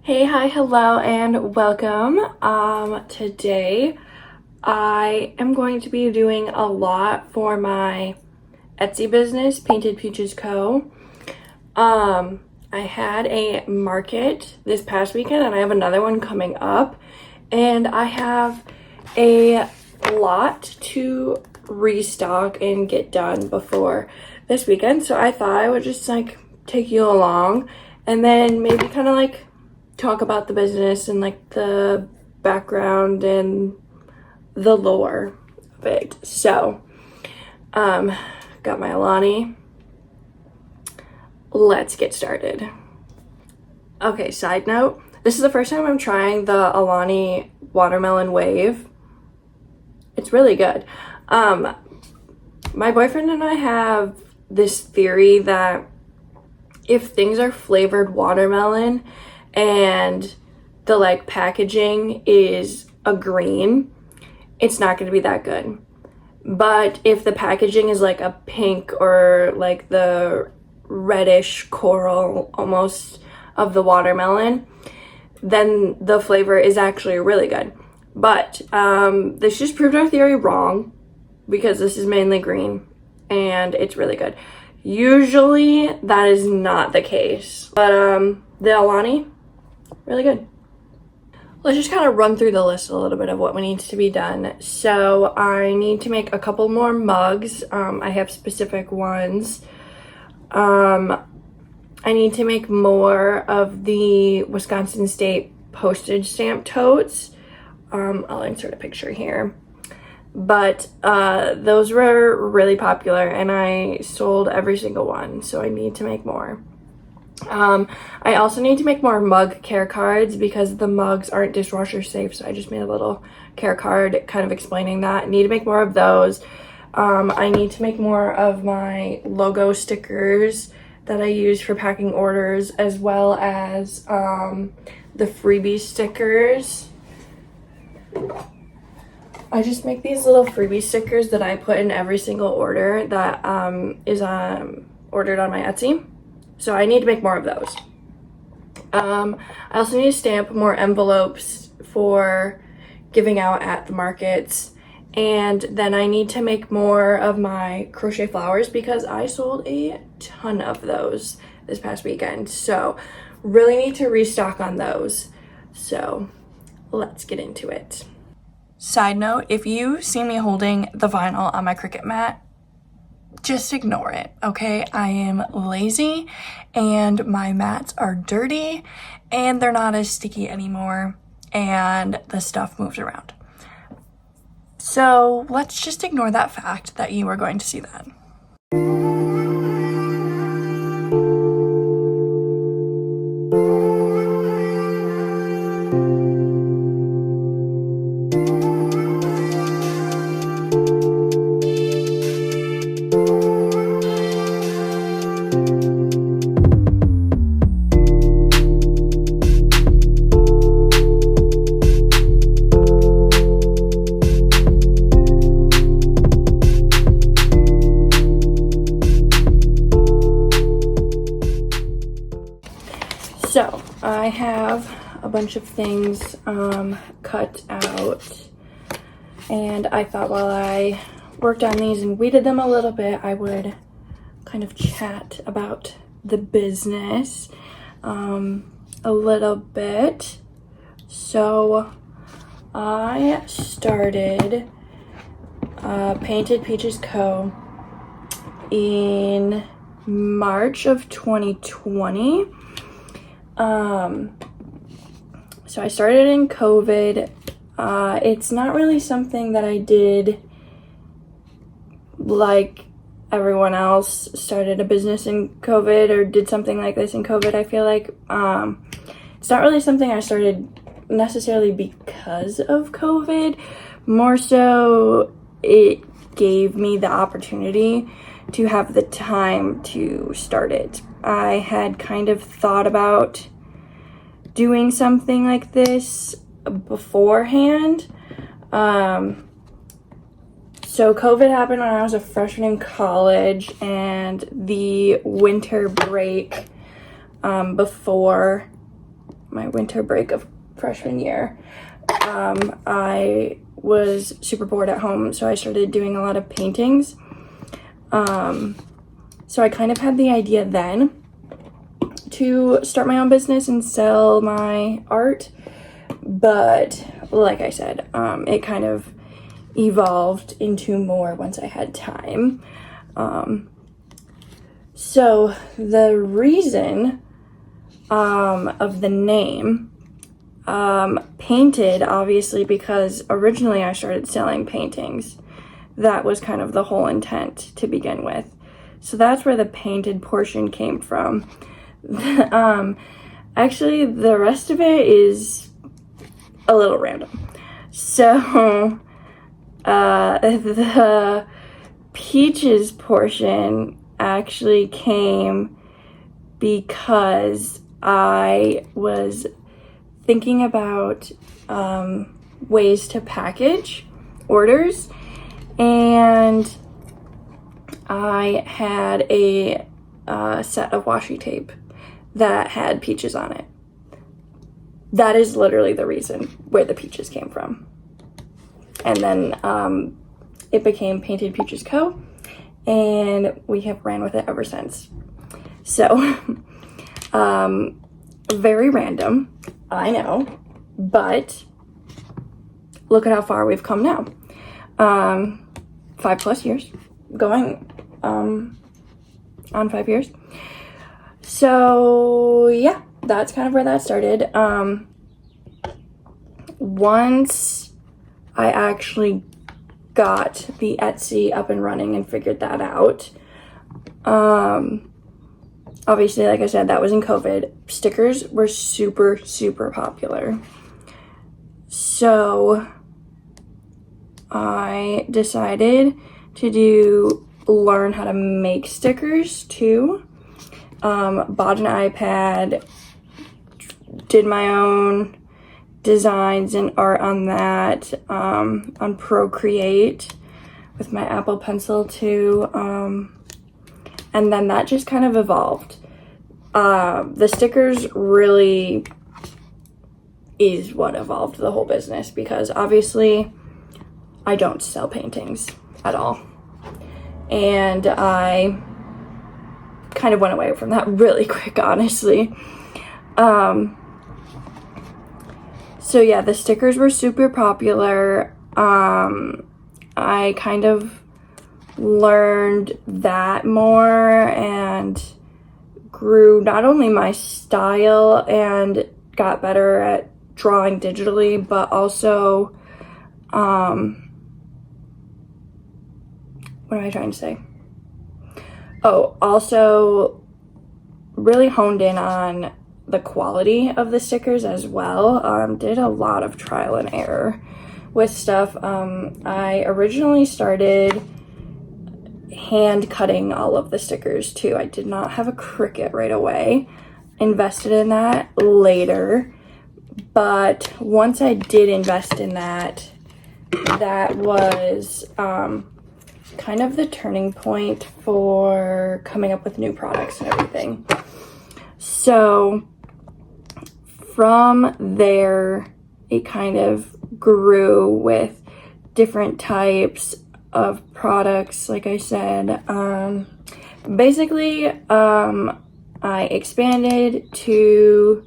Hey, hi, hello, and welcome. Today I am going to be doing a lot for my Etsy business, Painted Peaches Co. I had a market this past weekend and I have another one coming up, and I have a lot to restock and get done before this weekend. So I thought I would just take you along and then maybe kind of talk about the business and the background and the lore of it. So, got my Alani. Let's get started. Okay, side note, this is the first time I'm trying the Alani Watermelon Wave. It's really good. My boyfriend and I have this theory that if things are flavored watermelon and the packaging is a green, it's not going to be that good. But if the packaging is a pink or the reddish coral almost of the watermelon, then the flavor is actually really good. But this just proved our theory wrong, because this is mainly green and it's really good. Usually that is not the case, but the Alani, really good. Let's just kind of run through the list a little bit of what needs to be done. So I need to make a couple more mugs. I have specific ones. I need to make more of the Wisconsin State postage stamp totes. I'll insert a picture here. But those were really popular and I sold every single one, so I need to make more. I also need to make more mug care cards because the mugs aren't dishwasher safe, so I just made a little care card kind of explaining that. I need to make more of those. I need to make more of my logo stickers that I use for packing orders, as well as the freebie stickers. I just make these little freebie stickers that I put in every single order that is ordered on my Etsy. So I need to make more of those. I also need to stamp more envelopes for giving out at the markets. And then I need to make more of my crochet flowers because I sold a ton of those this past weekend. So really need to restock on those. So let's get into it. Side note, if you see me holding the vinyl on my Cricut mat, just ignore it, okay? I am lazy and my mats are dirty and they're not as sticky anymore and the stuff moves around. So let's just ignore that fact that you are going to see that. So I have a bunch of things cut out, and I thought while I worked on these and weeded them a little bit, I would kind of chat about the business a little bit. So I started Painted Peaches Co. in March of 2020. So I started in COVID. It's not really something that I did like everyone else started a business in COVID or did something like this in COVID. I feel like it's not really something I started necessarily because of COVID. More so, it gave me the opportunity to have the time to start it. I had kind of thought about doing something like this beforehand. So COVID happened when I was a freshman in college, and the winter break before my winter break of freshman year, I was super bored at home, so I started doing a lot of paintings. So I kind of had the idea then to start my own business and sell my art, but like I said, it kind of evolved into more once I had time. So the reason of the name, painted, obviously, because originally I started selling paintings. That was kind of the whole intent to begin with. So that's where the painted portion came from. Actually, the rest of it is a little random. So, the peaches portion actually came because I was thinking about ways to package orders, and I had a set of washi tape that had peaches on it. That is literally the reason where the peaches came from. And then it became Painted Peaches Co., and we have ran with it ever since. So, very random, I know, but look at how far we've come now. 5+ years, going on 5 years. So yeah, that's kind of where that started. Once I actually got the Etsy up and running and figured that out, obviously, like I said, that was in COVID. Stickers were super, super popular. So I decided to learn how to make stickers too. Bought an iPad, did my own designs and art on that, on Procreate with my Apple Pencil too. And then that just kind of evolved. The stickers really is what evolved the whole business, because obviously I don't sell paintings at all. And I kind of went away from that really quick, honestly. So yeah, the stickers were super popular. I kind of learned that more and grew not only my style and got better at drawing digitally, but also, what am I trying to say? Oh, also really honed in on the quality of the stickers as well. Did a lot of trial and error with stuff. I originally started hand cutting all of the stickers too. I did not have a Cricut right away. Invested in that later. But once I did invest in that, that was kind of the turning point for coming up with new products and everything. So from there, it kind of grew with different types of products. Like I said, basically, I expanded to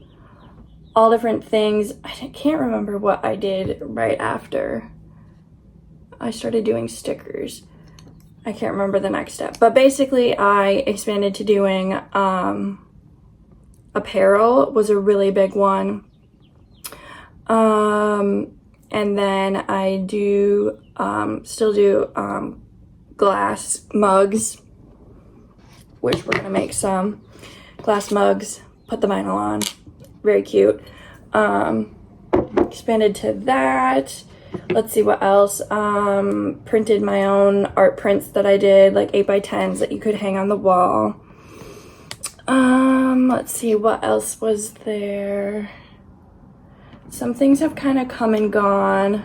all different things. I can't remember what I did right after I started doing stickers. I can't remember the next step, but basically I expanded to doing apparel was a really big one. And then I do still do glass mugs, which we're gonna make some glass mugs, put the vinyl on, very cute. Expanded to that. Let's see what else. Printed my own art prints that I did, like 8x10s that you could hang on the wall. Let's see what else was there. Some things have kind of come and gone.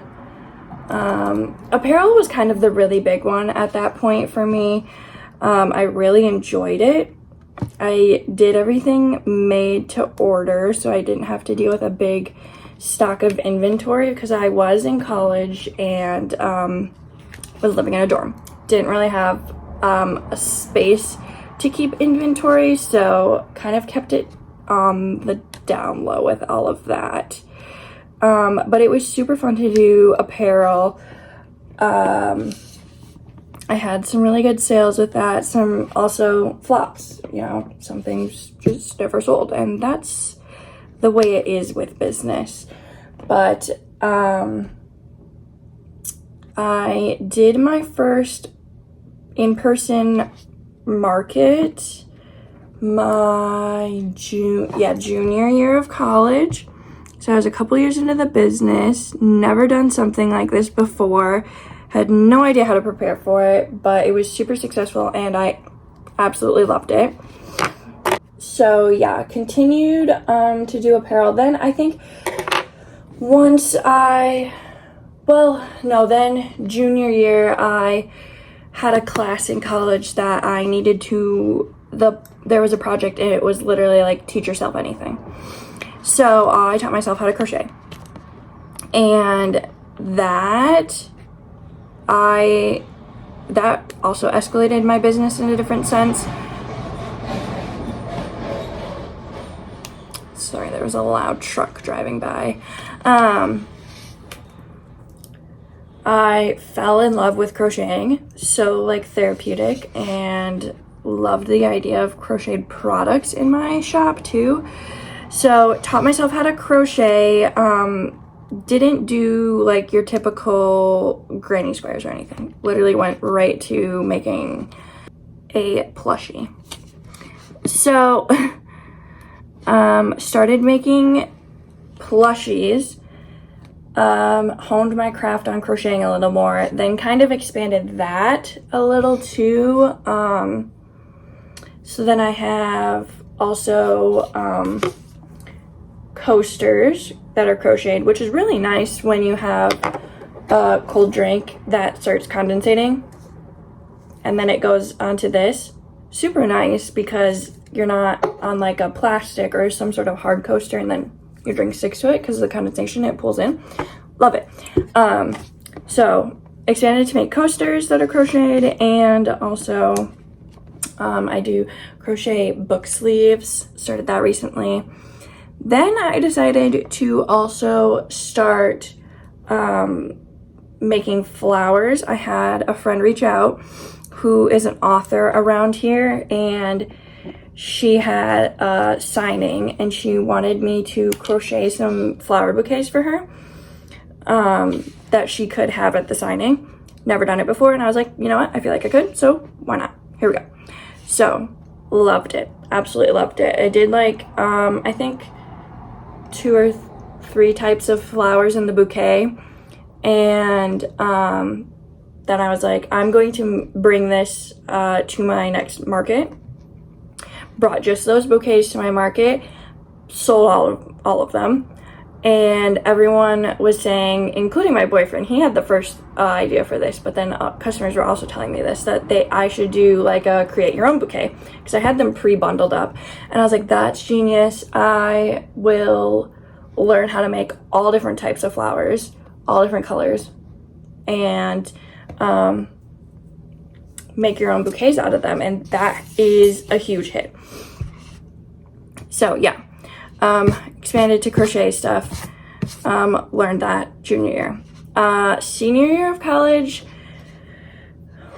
Apparel was kind of the really big one at that point for me. I really enjoyed it. I did everything made to order, so I didn't have to deal with a big stock of inventory because I was in college and was living in a dorm. Didn't really have a space to keep inventory, so kind of kept it on the down low with all of that. But it was super fun to do apparel. I had some really good sales with that, some also flops, you know, some things just never sold, and that's the way it is with business. But I did my first in-person market my junior year of college. So I was a couple years into the business, never done something like this before, had no idea how to prepare for it, but it was super successful and I absolutely loved it. So yeah, continued to do apparel. Then I think junior year, I had a class in college that I needed to, there was a project and it was literally like teach yourself anything. So I taught myself how to crochet. And that also escalated my business in a different sense. Sorry, there was a loud truck driving by. I fell in love with crocheting, so like therapeutic, and loved the idea of crocheted products in my shop too. So taught myself how to crochet. Didn't do like your typical granny squares or anything. Literally went right to making a plushie. So started making plushies, honed my craft on crocheting a little more, then kind of expanded that a little too. So then I have also coasters that are crocheted, which is really nice when you have a cold drink that starts condensating and then it goes onto this. Super nice because you're not on like a plastic or some sort of hard coaster and then your drink sticks to it because of the condensation it pulls in. Love it. So expanded to make coasters that are crocheted, and also I do crochet book sleeves. Started that recently. Then I decided to also start making flowers. I had a friend reach out who is an author around here, and she had a signing and she wanted me to crochet some flower bouquets for her that she could have at the signing. Never done it before, and I was like, you know what, I feel like I could, so why not? Here we go. So loved it, absolutely loved it. I did like I think 2 or 3 types of flowers in the bouquet, and then I was like, I'm going to bring this to my next market. Brought just those bouquets to my market, sold all of them, and everyone was saying, including my boyfriend, he had the first idea for this, but then customers were also telling me this, that I should do like a create your own bouquet, because I had them pre-bundled up, and I was like, that's genius. I will learn how to make all different types of flowers, all different colors, and make your own bouquets out of them, and that is a huge hit. So yeah, expanded to crochet stuff, learned that junior year. Senior year of college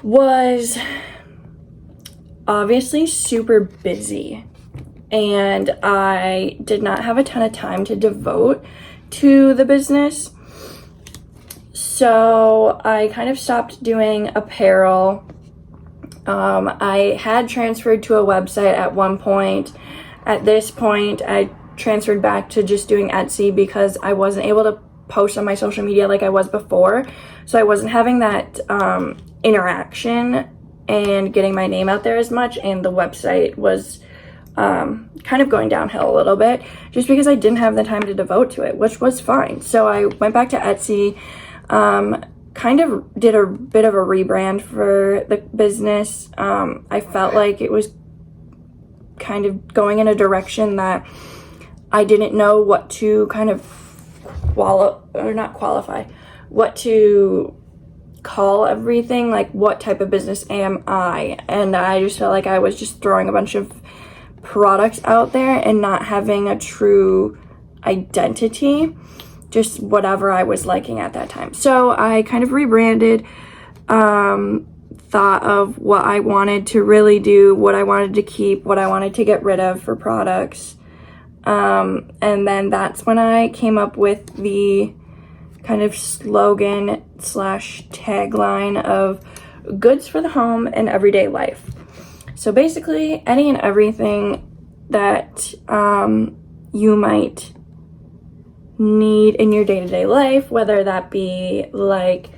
was obviously super busy, and I did not have a ton of time to devote to the business. So I kind of stopped doing apparel. I had transferred to a website at one point. At this point, I transferred back to just doing Etsy because I wasn't able to post on my social media like I was before. So I wasn't having that interaction and getting my name out there as much, and the website was kind of going downhill a little bit just because I didn't have the time to devote to it, which was fine. So I went back to Etsy, kind of did a bit of a rebrand for the business. I felt like it was kind of going in a direction that I didn't know what to kind of what to call everything, like what type of business am I? And I just felt like I was just throwing a bunch of products out there and not having a true identity, just whatever I was liking at that time. So I kind of rebranded, thought of what I wanted to really do, what I wanted to keep, what I wanted to get rid of for products. And then that's when I came up with the kind of slogan / tagline of goods for the home and everyday life. So basically any and everything that you might need in your day-to-day life, whether that be like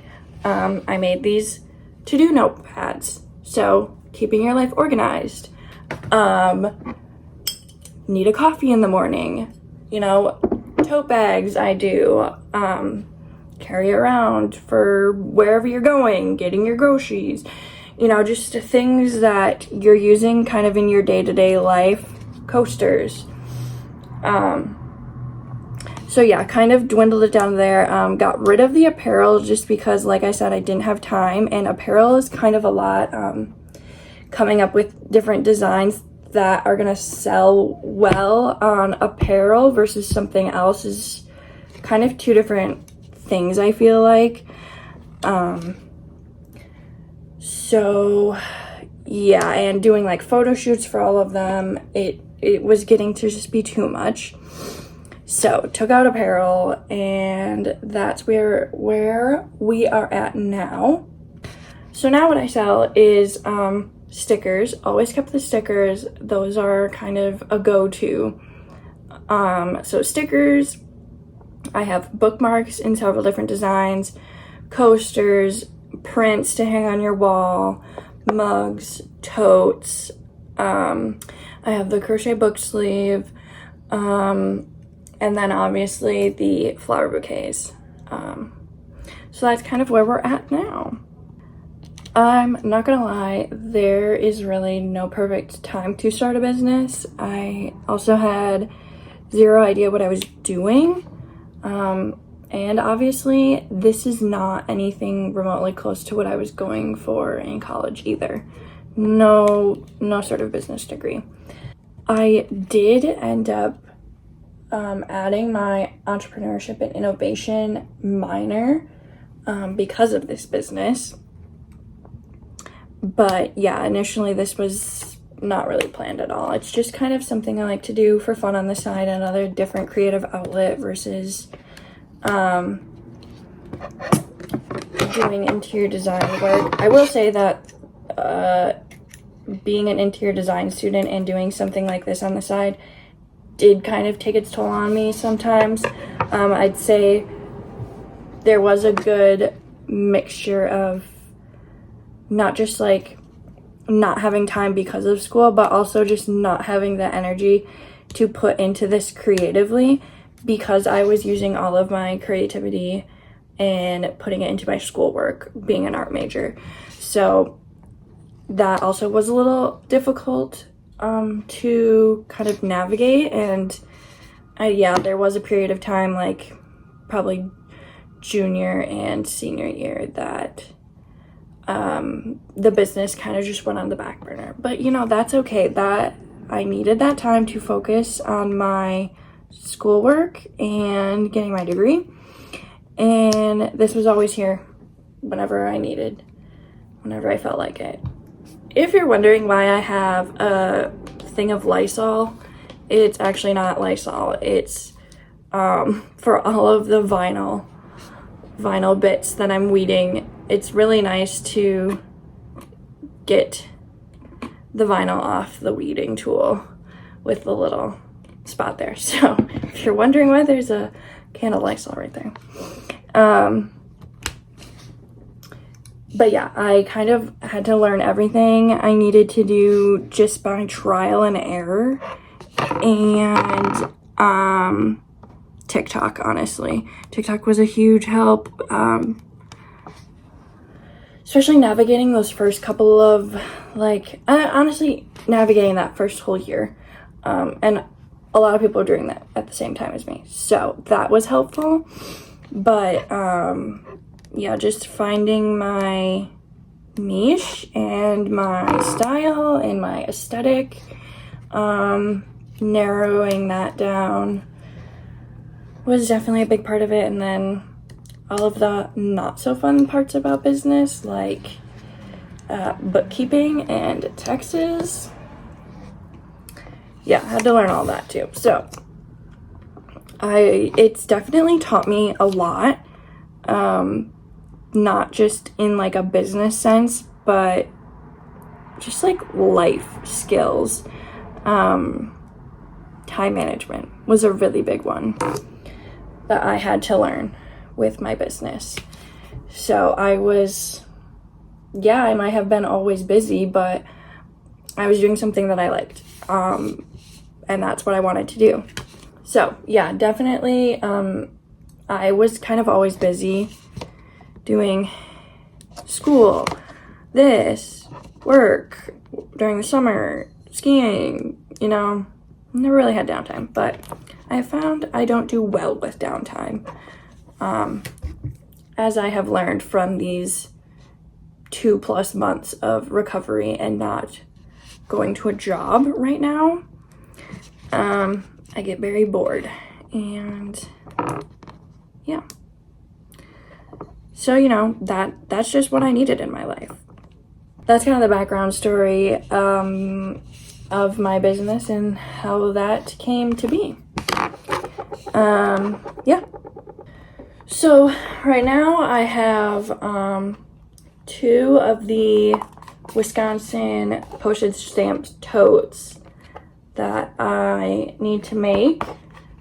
I made these to-do notepads, so keeping your life organized. Need a coffee in the morning, you know, tote bags I do, carry around for wherever you're going, getting your groceries, you know, just things that you're using kind of in your day-to-day life, coasters. So yeah, kind of dwindled it down there, got rid of the apparel just because, like I said, I didn't have time, and apparel is kind of a lot, coming up with different designs that are gonna sell well on apparel versus something else is kind of two different things, I feel like. So yeah, and doing like photo shoots for all of them, it was getting to just be too much. So took out apparel, and that's where we are at now. So now what I sell is stickers. Always kept the stickers. Those are kind of a go-to. So stickers, I have bookmarks in several different designs, coasters, prints to hang on your wall, mugs, totes. I have the crochet book sleeve, and then obviously the flower bouquets. So that's kind of where we're at now. I'm not gonna lie, there is really no perfect time to start a business. I also had zero idea what I was doing. And obviously this is not anything remotely close to what I was going for in college either. No sort of business degree. I did end up adding my entrepreneurship and innovation minor because of this business. But yeah, initially this was not really planned at all. It's just kind of something I like to do for fun on the side, another different creative outlet versus doing interior design work. I will say that being an interior design student and doing something like this on the side did kind of take its toll on me sometimes. I'd say there was a good mixture of not just like not having time because of school, but also just not having the energy to put into this creatively because I was using all of my creativity and putting it into my schoolwork, being an art major. So that also was a little difficult to kind of navigate. And yeah, there was a period of time, like probably junior and senior year, that the business kind of just went on the back burner. But you know, that's okay. That I needed that time to focus on my schoolwork and getting my degree. And this was always here whenever I needed, whenever I felt like it. If you're wondering why I have a thing of Lysol, it's actually not Lysol. It's for all of the vinyl bits that I'm weeding. It's really nice to get the vinyl off the weeding tool with the little spot there. So if you're wondering why there's a can of Lysol right there. But yeah, I kind of had to learn everything I needed to do just by trial and error. And TikTok, honestly. TikTok was a huge help. especially navigating those first couple of, like, honestly, navigating that first whole year. And a lot of people are doing that at the same time as me. So that was helpful. But, yeah, just finding my niche and my style and my aesthetic, narrowing that down was definitely a big part of it. And then all of the not so fun parts about business, like bookkeeping and taxes. Yeah, I had to learn all that too. So it's definitely taught me a lot, not just in like a business sense, but just like life skills. Time management was a really big one that I had to learn with my business. So I might have been always busy, but I was doing something that I liked. And that's what I wanted to do. So yeah, definitely, I was kind of always busy doing school, work during the summer, skiing, never really had downtime, but I found I don't do well with downtime. As I have learned from these 2+ months of recovery and not going to a job right now, I get very bored, and yeah. So, that's just what I needed in my life. That's kind of the background story of my business and how that came to be. Yeah. So right now I have 2 of the Wisconsin postage stamped totes that I need to make.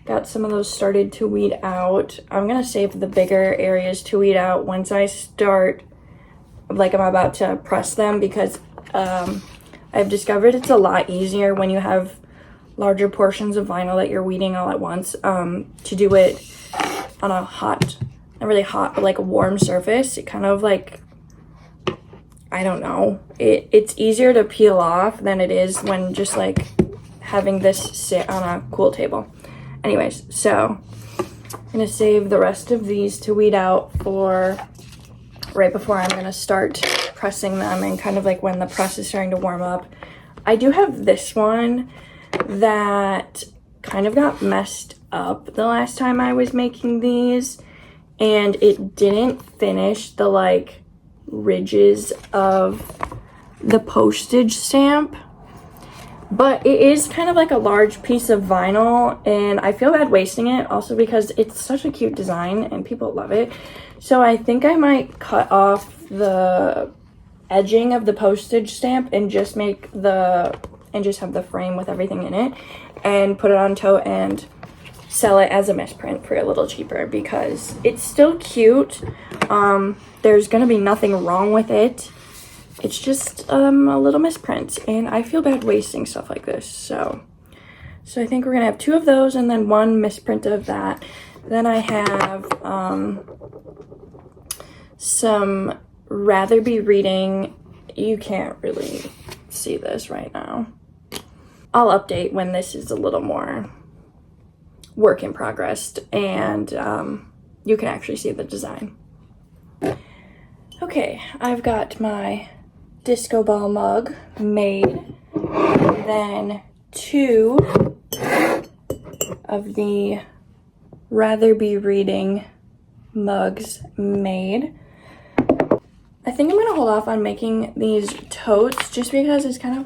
Got some of those started to weed out. I'm gonna save the bigger areas to weed out once I start, like I'm about to press them, because I've discovered it's a lot easier when you have larger portions of vinyl that you're weeding all at once, to do it on a hot, not really hot, but like a warm surface. It kind of like, I don't know, it's easier to peel off than it is when just like having this sit on a cool table. Anyways, so I'm gonna save the rest of these to weed out for right before I'm gonna start pressing them, and kind of like when the press is starting to warm up. I do have this one that kind of got messed up the last time I was making these, and it didn't finish the like ridges of the postage stamp, but it is kind of like a large piece of vinyl, and I feel bad wasting it, also because it's such a cute design and people love it. So I think I might cut off the edging of the postage stamp and just just have the frame with everything in it and put it on tote and sell it as a misprint for a little cheaper, because it's still cute. There's gonna be nothing wrong with it. It's just a little misprint, and I feel bad wasting stuff like this. So I think we're gonna have 2 of those and then 1 misprint of that. Then I have some Rather Be Reading. You can't really see this right now. I'll update when this is a little more work in progress and you can actually see the design. Okay, I've got my disco ball mug made, and then 2 of the Rather Be Reading mugs made. I think I'm gonna hold off on making these totes just because it's kind of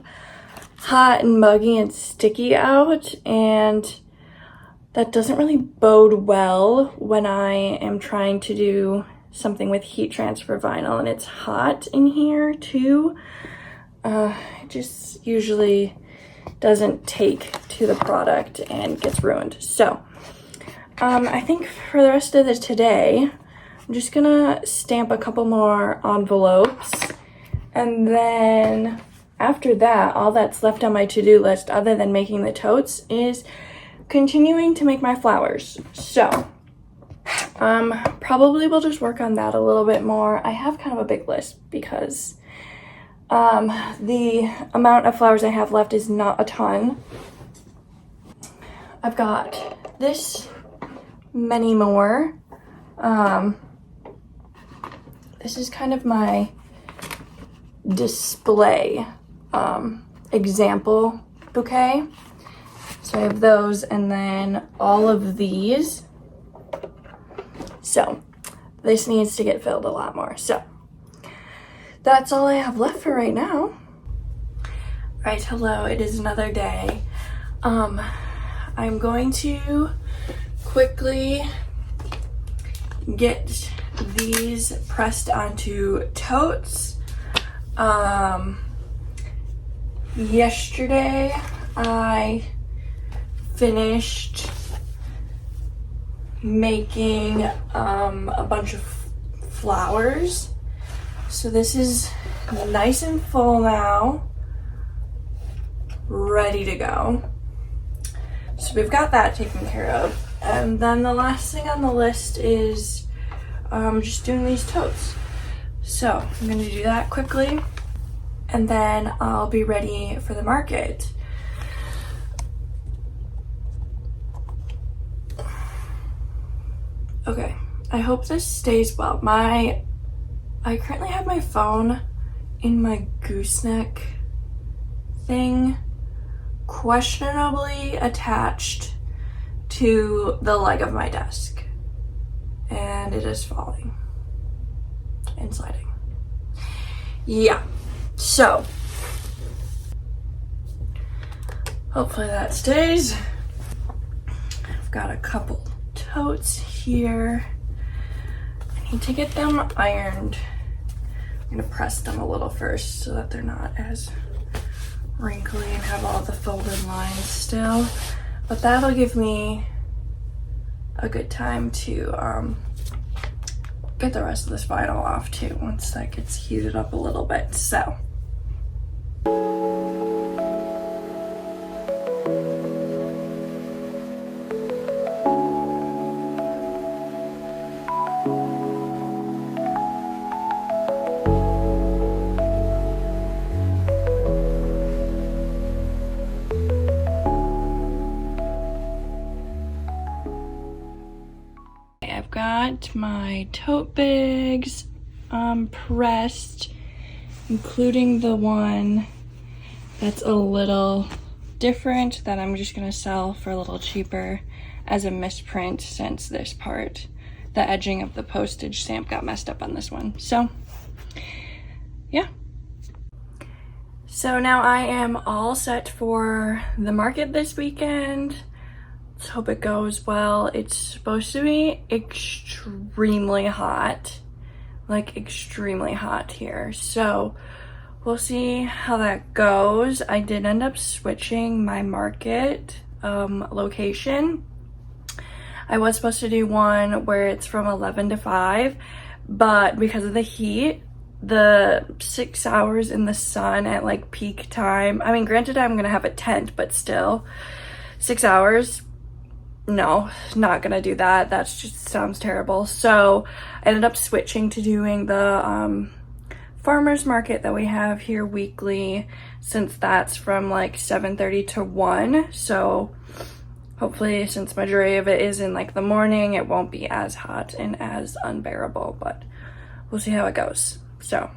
hot and muggy and sticky out, and that doesn't really bode well when I am trying to do something with heat transfer vinyl and it's hot in here too. It just usually doesn't take to the product and gets ruined. So I think for the rest of today, I'm just gonna stamp a couple more envelopes, and then after that, all that's left on my to-do list other than making the totes is continuing to make my flowers. So Probably we'll just work on that a little bit more. I have kind of a big list because the amount of flowers I have left is not a ton. I've got this many more. This is kind of my display example bouquet. So I have those and then all of these. So this needs to get filled a lot more. So that's all I have left for right now. All right, hello, it is another day. I'm going to quickly get these pressed onto totes. Yesterday I finished making a bunch of flowers. So this is nice and full now, ready to go. So we've got that taken care of. And then the last thing on the list is just doing these totes. So I'm gonna do that quickly and then I'll be ready for the market. Okay, I hope this stays well. I currently have my phone in my gooseneck thing, questionably attached to the leg of my desk, and it is falling and sliding. Yeah, so hopefully that stays. I've got a couple totes here. I need to get them ironed. I'm gonna press them a little first so that they're not as wrinkly and have all the folded lines still. But that'll give me a good time to get the rest of this vinyl off too once that gets heated up a little bit. So I've got my tote bags pressed, including the one that's a little different that I'm just gonna sell for a little cheaper as a misprint, since this part, the edging of the postage stamp, got messed up on this one. So yeah. So now I am all set for the market this weekend. Let's hope it goes well. It's supposed to be extremely hot, like extremely hot here. So we'll see how that goes. I did end up switching my market location. I was supposed to do one where it's from 11 to 5, but because of the heat, the 6 hours in the sun at like peak time, I mean, granted I'm gonna have a tent, but still 6 hours, no, not gonna do that. That just sounds terrible. So I ended up switching to doing the farmers market that we have here weekly, since that's from like 7:30 to 1. So hopefully, since majority of it is in like the morning, it won't be as hot and as unbearable, but we'll see how it goes. So